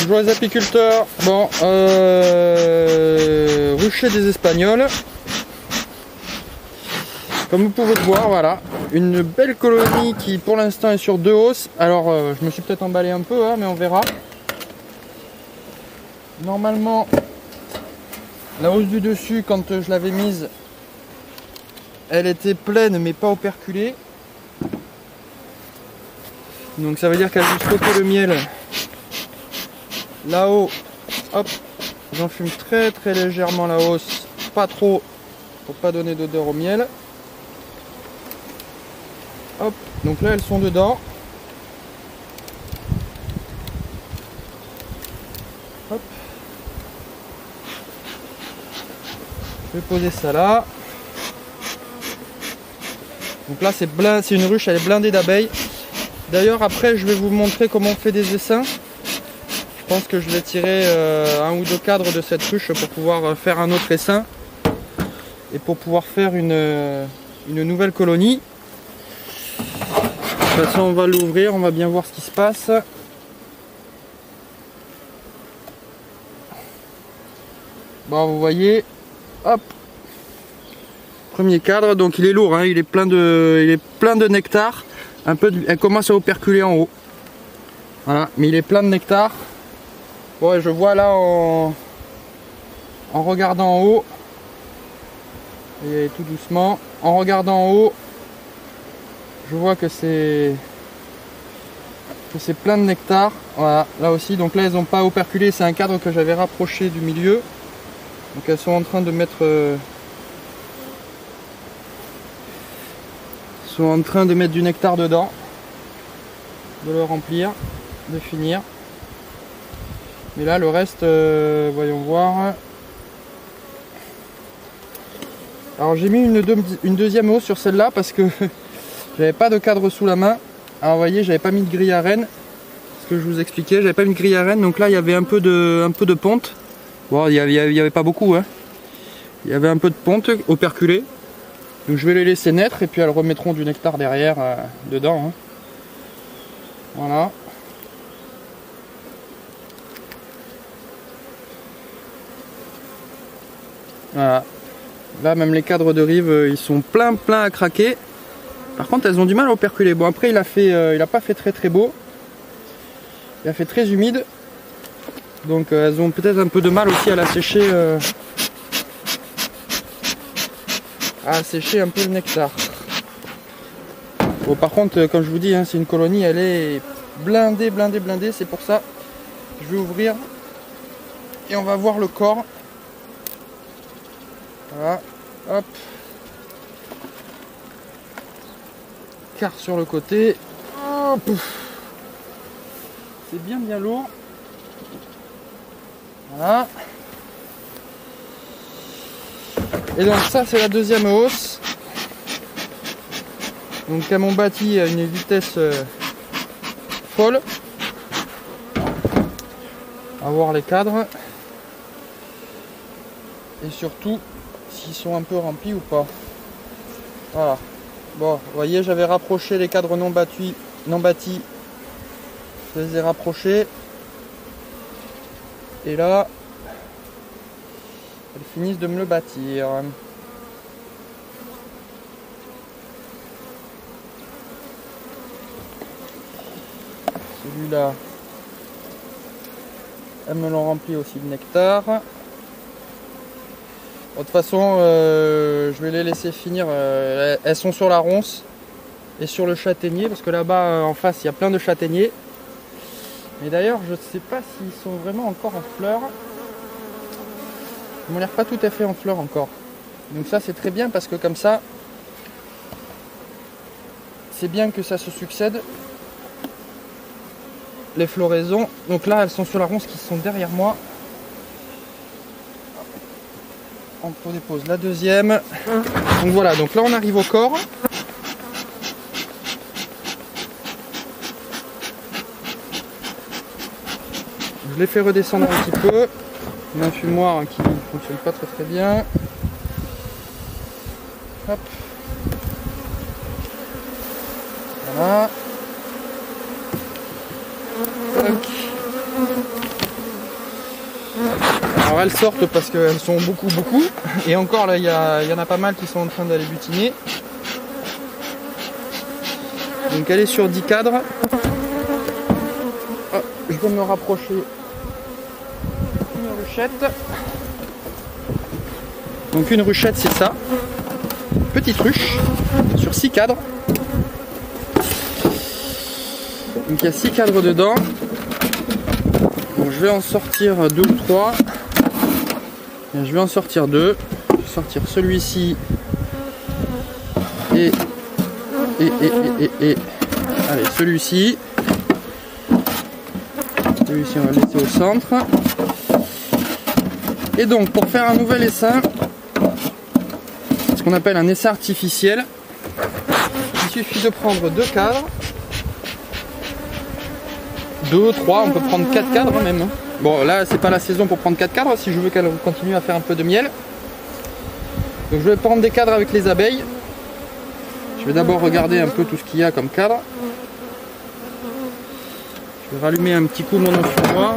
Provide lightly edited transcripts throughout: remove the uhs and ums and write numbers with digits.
Bonjour les apiculteurs. Bon, rucher des Espagnols. Comme vous pouvez le voir, voilà, une belle colonie qui pour l'instant est sur 2 hausses. Alors, je me suis peut-être emballé un peu, hein, mais on verra. Normalement, la hausse du dessus, quand je l'avais mise, elle était pleine mais pas operculée. Donc ça veut dire qu'elle a juste stocké le miel. Là-haut, hop, j'enfume très très légèrement la hausse, pas trop, pour pas donner d'odeur au miel. Hop, donc là elles sont dedans. Hop. Je vais poser ça là. Donc là c'est une ruche, elle est blindée d'abeilles. D'ailleurs après je vais vous montrer comment on fait des essaims. Je pense que je vais tirer un ou deux cadres de cette ruche pour pouvoir faire un autre essaim et pour pouvoir faire une nouvelle colonie. De toute façon on va l'ouvrir, on va bien voir ce qui se passe. Bon vous voyez, hop, premier cadre, donc il est lourd, hein, il est plein de nectar. Elle commence à operculer en haut. Voilà, mais il est plein de nectar. Bon, je vois là en regardant en haut, et tout doucement, en regardant en haut, je vois que c'est plein de nectar. Voilà, là aussi, donc là elles n'ont pas operculé, c'est un cadre que j'avais rapproché du milieu. Donc elles sont en train de mettre du nectar dedans, de le remplir, de finir. Mais là le reste, voyons voir. Alors j'ai mis une deuxième hausse sur celle-là parce que j'avais pas de cadre sous la main. Alors vous voyez, j'avais pas mis de grille à rennes, ce que je vous expliquais, j'avais pas mis de grille à rennes, donc là il y avait un peu de ponte. Bon, il y avait pas beaucoup, hein. Il y avait un peu de ponte operculée. Donc je vais les laisser naître et puis elles remettront du nectar derrière dedans, hein. Voilà. Voilà. Là même les cadres de rive ils sont plein à craquer. Par contre elles ont du mal à operculer. Bon après il a pas fait très beau. Il a fait très humide. Donc elles ont peut-être un peu de mal aussi à la sécher. À sécher un peu le nectar. Bon par contre comme je vous dis, hein, c'est une colonie, elle est blindée. C'est pour ça que je vais ouvrir. Et on va voir le corps. Voilà, hop, quart sur le côté, c'est bien lourd, voilà, et donc ça c'est la deuxième hausse, donc elles m'ont bâti à une vitesse folle, à voir les cadres, et surtout s'ils sont un peu remplis ou pas. Voilà. Bon, vous voyez, j'avais rapproché les cadres non bâtis. Je les ai rapprochés. Et là, elles finissent de me le bâtir. Celui-là, elles me l'ont rempli aussi de nectar. De toute façon, je vais les laisser finir. Elles sont sur la ronce et sur le châtaignier, parce que là-bas en face il y a plein de châtaigniers. Mais d'ailleurs, je ne sais pas s'ils sont vraiment encore en fleurs. Ils m'ont l'air pas tout à fait en fleurs encore. Donc ça c'est très bien parce que comme ça, c'est bien que ça se succède. Les floraisons. Donc là elles sont sur la ronce qui sont derrière moi. On dépose la deuxième. Donc voilà, donc là on arrive au corps. Je l'ai fait redescendre un petit peu. Un fumoir qui ne fonctionne pas très bien. Hop. Voilà. Tac. elles sortent parce qu'elles sont beaucoup. Et encore là, il y en a pas mal qui sont en train d'aller butiner. Donc elle est sur 10 cadres. Oh, je vais me rapprocher. Une ruchette. Donc une ruchette, c'est ça. Petite ruche sur 6 cadres. Donc il y a 6 cadres dedans. Donc je vais en sortir 2 ou 3. Je vais en sortir 2. Je vais sortir celui-ci et allez, celui-ci. Celui-ci, on va le laisser au centre. Et donc pour faire un nouvel essaim, ce qu'on appelle un essaim artificiel, il suffit de prendre 2 cadres. 2, 3, on peut prendre 4 cadres même. Bon là c'est pas la saison pour prendre 4 cadres si je veux qu'elle continue à faire un peu de miel. Donc je vais prendre des cadres avec les abeilles. Je vais d'abord regarder un peu tout ce qu'il y a comme cadre. Je vais rallumer un petit coup mon enfumoir.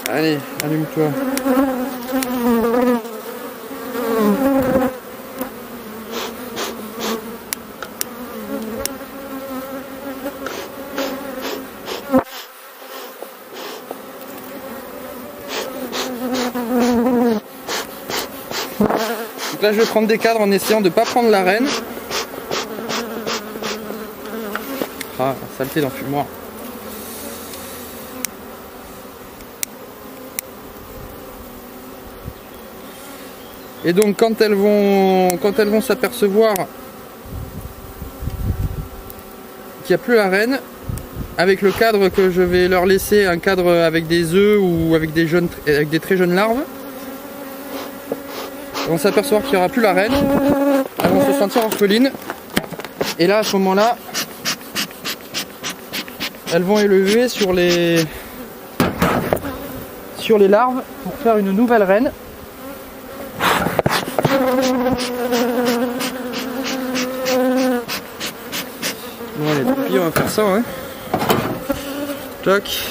Allez, allume-toi. Donc là je vais prendre des cadres en essayant de ne pas prendre la reine. Ah, la saleté d'enfumoir. Et donc quand elles vont s'apercevoir qu'il n'y a plus la reine, avec le cadre que je vais leur laisser, un cadre avec des œufs ou avec des très jeunes larves, elles vont s'apercevoir qu'il n'y aura plus la reine, elles vont se sentir orphelines, et là à ce moment là elles vont élever sur les larves pour faire une nouvelle reine. Bon allez, tant pis, on va faire ça, hein. Tac.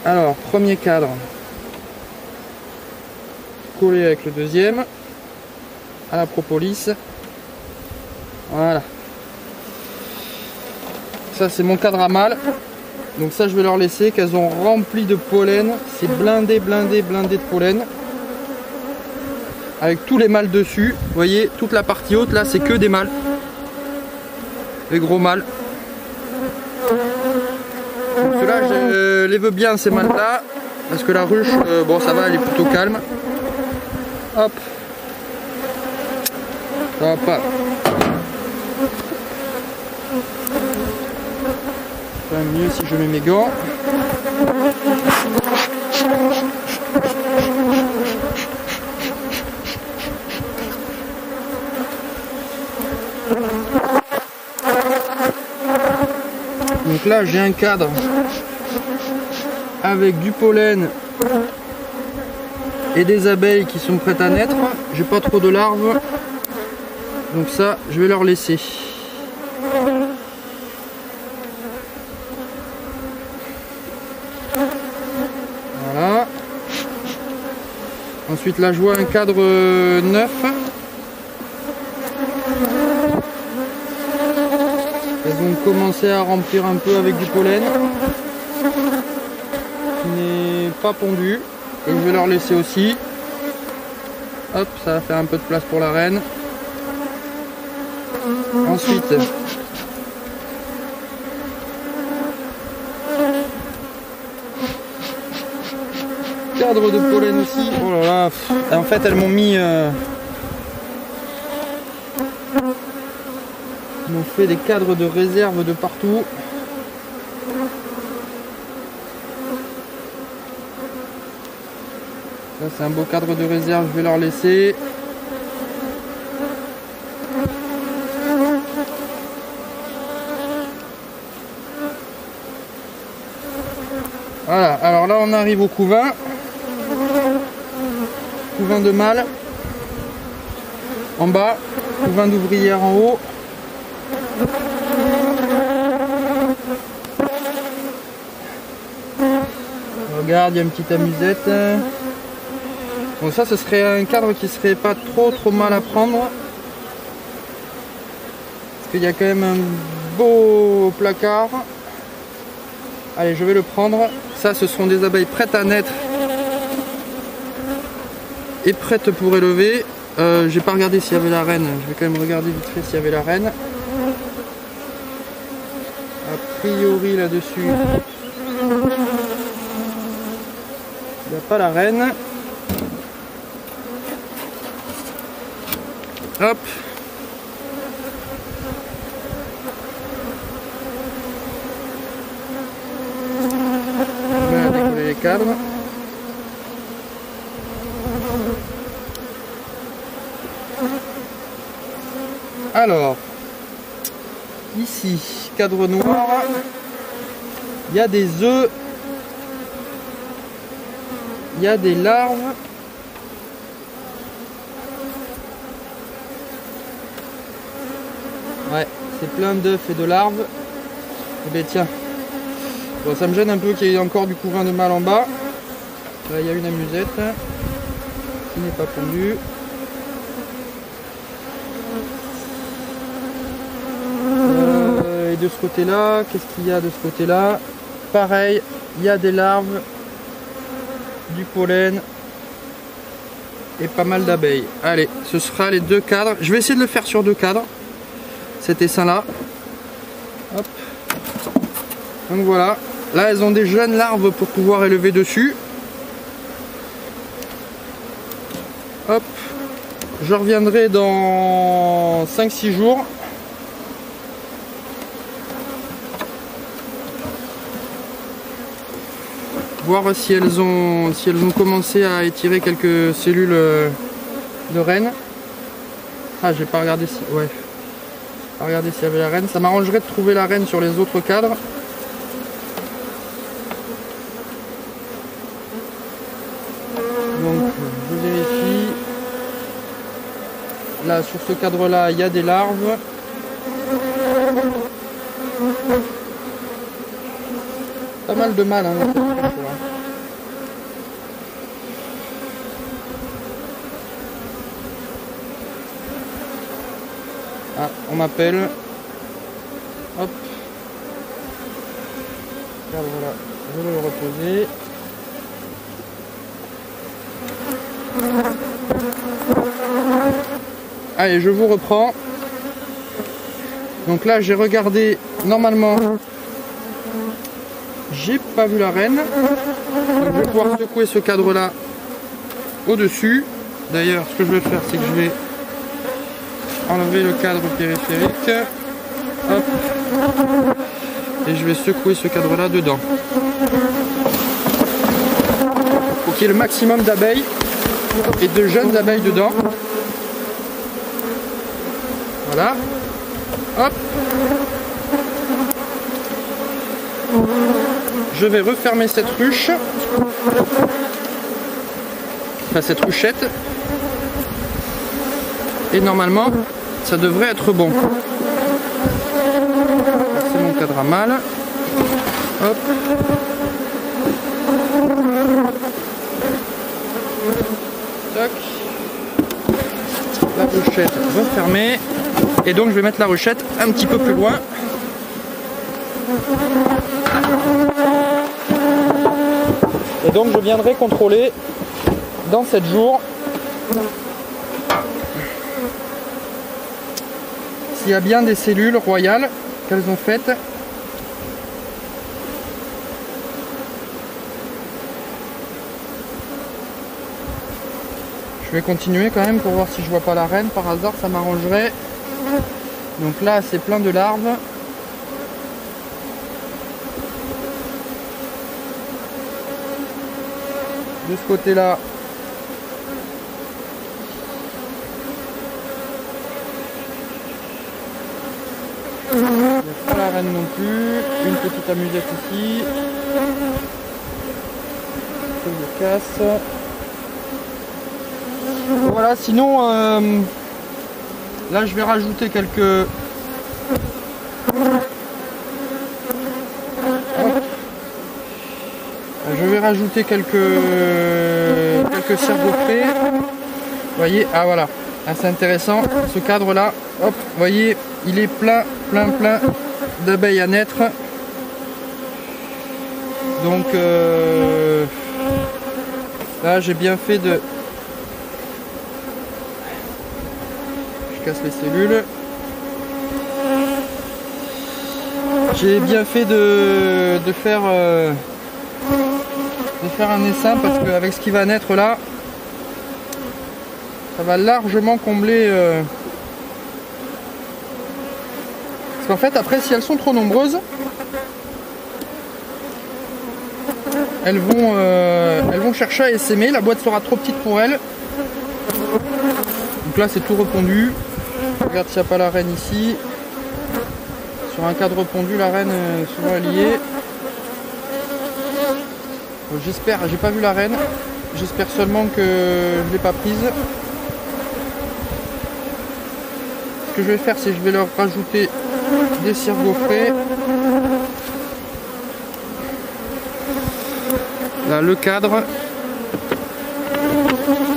Alors, premier cadre. Collé avec le deuxième. À la propolis. Voilà. Ça c'est mon cadre à mâle. Donc ça je vais leur laisser, qu'elles ont rempli de pollen. C'est blindé de pollen. Avec tous les mâles dessus. Vous voyez, toute la partie haute là c'est que des mâles. Les gros mâles. Donc ceux-là je les veux bien ces mâles là. Parce que la ruche, bon ça va, elle est plutôt calme. Hop. Ça va pas. C'est mieux si je mets mes gants. Donc là j'ai un cadre avec du pollen et des abeilles qui sont prêtes à naître. J'ai pas trop de larves, donc ça je vais leur laisser. Voilà. Ensuite là je vois un cadre neuf. Elles vont commencer à remplir un peu avec du pollen qui n'est pas pondu, et je vais leur laisser aussi. Hop, ça va faire un peu de place pour la reine. Ensuite cadre de pollen aussi. Oh là là, en fait elles m'ont mis ils m'ont fait des cadres de réserve de partout. Ça c'est un beau cadre de réserve, je vais leur laisser. Voilà, alors là on arrive au couvain. couvain de mâle en bas, couvain d'ouvrière en haut. Regarde, il y a une petite amusette. Bon, ça, ce serait un cadre qui serait pas trop mal à prendre. Parce qu'il y a quand même un beau placard. Allez, je vais le prendre. Ça, ce seront des abeilles prêtes à naître et prêtes pour élever. J'ai pas regardé s'il y avait la reine. Je vais quand même regarder vite fait s'il y avait la reine. A priori, là-dessus, il n'y a pas la reine. Hop. On va décoller les cadres. Alors, ici, cadre noir, il y a des œufs, il y a des larves. Ouais, c'est plein d'œufs et de larves. Et bien tiens, bon, ça me gêne un peu qu'il y ait encore du couvain de mâle en bas. Là, il y a une amusette qui n'est pas pondue. Et de ce côté-là, qu'est-ce qu'il y a de ce côté-là? Pareil, il y a des larves, du pollen et pas mal d'abeilles. Allez, ce sera les deux cadres. Je vais essayer de le faire sur deux cadres, cet essaim-là. Hop. Donc voilà. Là, elles ont des jeunes larves pour pouvoir élever dessus. Hop. Je reviendrai dans 5-6 jours. Voir si elles ont commencé à étirer quelques cellules de reine. Ah, j'ai pas regardé si... Ouais. Pas regardé s'il y avait la reine. Ça m'arrangerait de trouver la reine sur les autres cadres. Donc, je vérifie. Là, sur ce cadre-là, il y a des larves. Pas mal de mâles, hein, dans cette cruche, là. Ah, on m'appelle. Hop. Cadre là, je vais le reposer. Allez, je vous reprends. Donc là, j'ai regardé, normalement, j'ai pas vu la reine. Donc, je vais pouvoir secouer ce cadre-là au-dessus. D'ailleurs, ce que je vais faire, c'est que je vais enlever le cadre périphérique. Hop. Et je vais secouer ce cadre-là dedans. Pour qu'il y ait le maximum d'abeilles et de jeunes abeilles dedans. Voilà. Hop. Je vais refermer cette ruche. Enfin, cette ruchette. Et normalement, ça devrait être bon. C'est mon cadre à mâle. Hop. Tac. La ruchette refermée. Et donc je vais mettre la ruchette un petit peu plus loin. Et donc je viendrai contrôler dans 7 jours s'il y a bien des cellules royales qu'elles ont faites. Je vais continuer quand même pour voir si je vois pas la reine. Par hasard, ça m'arrangerait. Donc là, c'est plein de larves. De ce côté-là, il n'y a pas la reine non plus. Une petite amusette ici. Je le casse. Voilà, sinon là je vais rajouter quelques... Je vais rajouter quelques cire gaufrée. Vous voyez, ah voilà, ah, c'est intéressant, ce cadre là, hop, vous voyez, il est plein d'abeilles à naître. Donc là j'ai bien fait de... Je casse les cellules. J'ai bien fait de faire un essaim parce qu'avec ce qui va naître là, ça va largement combler. Parce qu'en fait après si elles sont trop nombreuses, elles vont chercher à essaimer, la boîte sera trop petite pour elles. Donc là c'est tout repondu. Regarde s'il n'y a pas la reine ici. Sur un cadre pondu, la reine souvent liée. J'espère, j'ai pas vu la reine. J'espère seulement que je l'ai pas prise. Ce que je vais faire, c'est que je vais leur rajouter des cires gaufrées. Là, le cadre.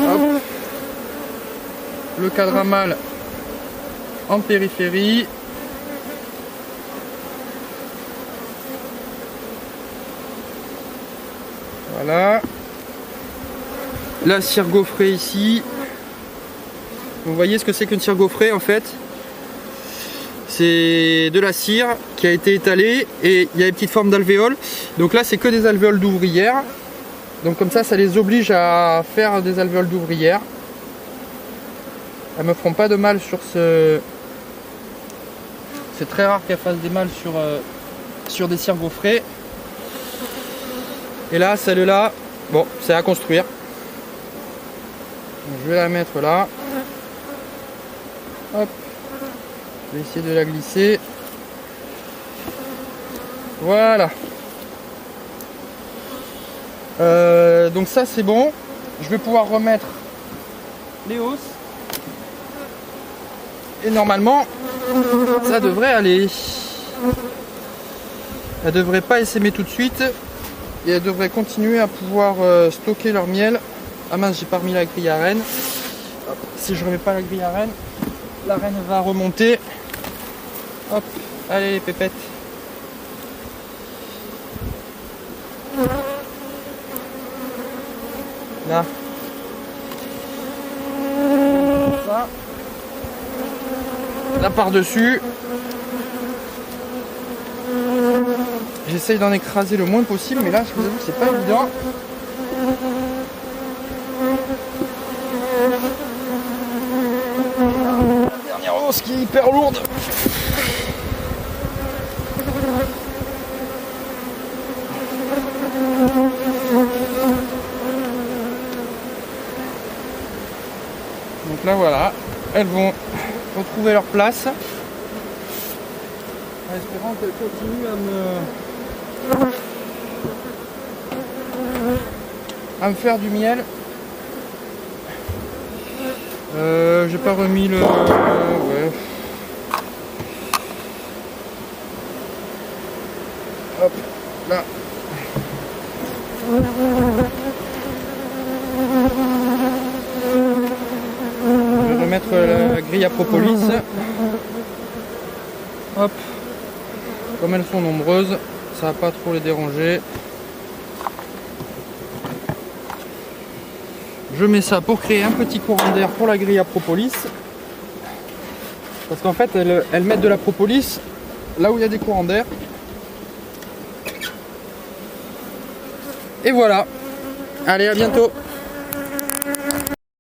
Hop. Le cadre à mâle en périphérie. Voilà. La cire gaufrée ici. Vous voyez ce que c'est qu'une cire gaufrée en fait? C'est de la cire qui a été étalée et il y a des petites formes d'alvéoles. Donc là c'est que des alvéoles d'ouvrière. Donc comme ça les oblige à faire des alvéoles d'ouvrière. Elles me feront pas de mal sur ce... C'est très rare qu'elles fassent des mâles sur des cires gaufrées. Et là, celle-là, bon, c'est à construire. Donc, je vais la mettre là. Hop. Je vais essayer de la glisser. Voilà. Donc ça, c'est bon. Je vais pouvoir remettre les hausses. Et normalement, ça devrait aller. Elle devrait pas essaimer tout de suite. Et elles devraient continuer à pouvoir stocker leur miel. Ah mince, j'ai pas remis la grille à reine. Si je remets pas la grille à reine, la reine va remonter. Hop, allez les pépettes. Là. Ça. Là par-dessus. J'essaye d'en écraser le moins possible, mais là je vous avoue que c'est pas évident. La dernière hausse qui est hyper lourde. Donc là voilà, elles vont retrouver leur place. En espérant qu'elles continuent à me faire du miel. J'ai pas remis le... ouais. Hop, là. Je vais remettre la grille à propolis. Hop. Comme elles sont nombreuses, ça va pas trop les déranger. Je mets ça pour créer un petit courant d'air pour la grille à propolis. Parce qu'en fait, elles mettent de la propolis là où il y a des courants d'air. Et voilà. Allez, à bientôt.